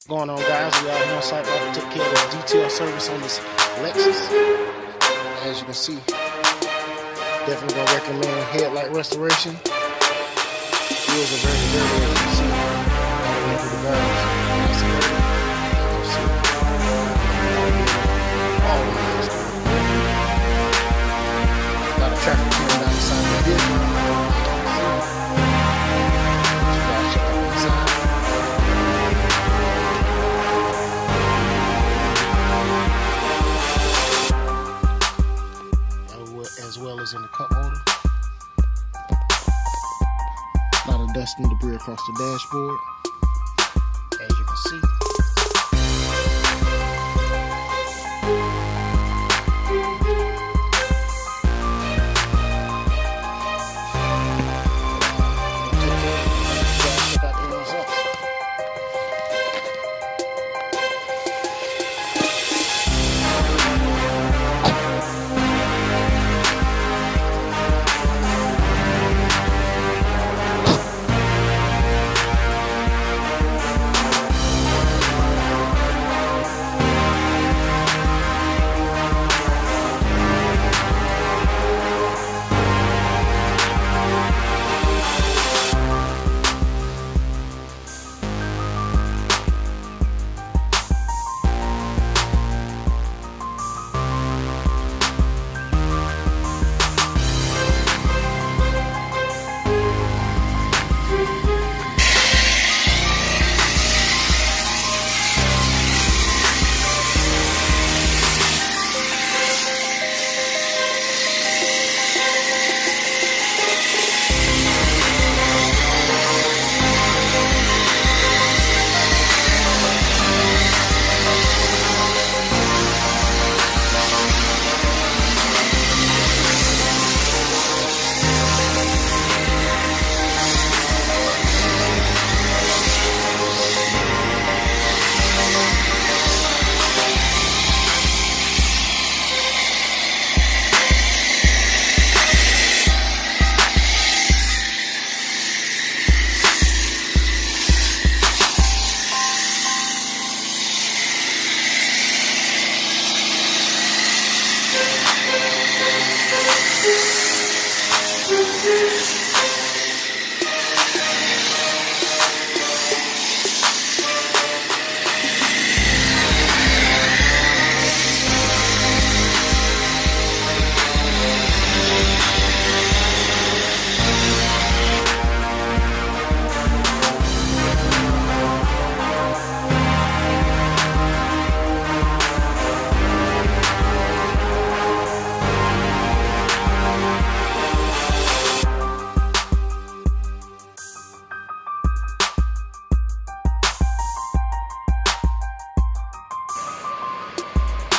What's going on, guys? We are here on site about to take care of the detail service on this Lexus. As you can see, definitely gonna recommend headlight restoration. Wheels are very dirty, as you can see. All the way through the barrels. Nice and dirty. As you see. All the way through. A lot of traffic coming down the side of the vehicle. You guys check out the inside. As well as in the cup holder. A lot of dust and debris across the dashboard, as you can see. Check out the results.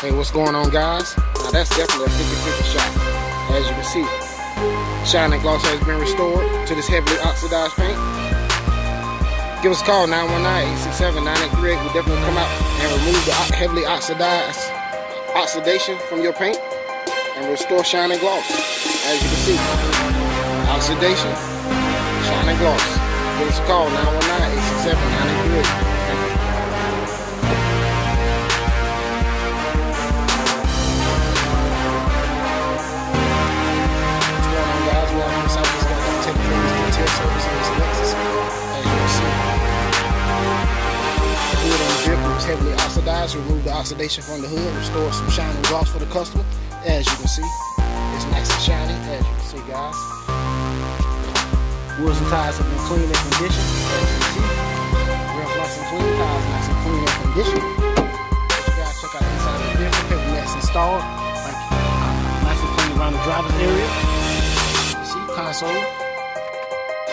Hey, what's going on, guys? Now that's definitely a 50-50 shot. As you can see, shine and gloss has been restored to this heavily oxidized paint. Give us a call, 919-867-9838. We'll definitely come out and remove the heavily oxidation from your paint and restore shine and gloss. As you can see, oxidation, shine and gloss. Give us a call, 919-867-9838. Heavily oxidized, remove the oxidation from the hood, restore some shine and gloss for the customer. As you can see, it's nice and shiny, as you can see, guys. Wheels and tires have been clean and conditioned, as you can see. Real nice and clean, tires nice and clean and conditioned. You guys check out the inside of the vehicle, heavy mats installed, like nice and clean around the driver's area. You see, console,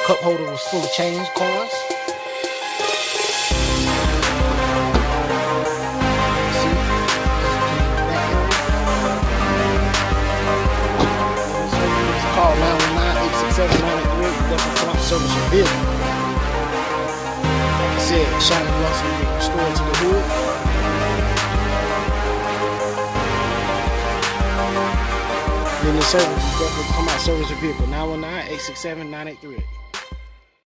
cup holder was full of change coins. Call 919-867-9838. Definitely come out and service your vehicle. Like I said, shiny gloss will be restored to the hood. Then the service, definitely come out and service your vehicle. 919-867-9838.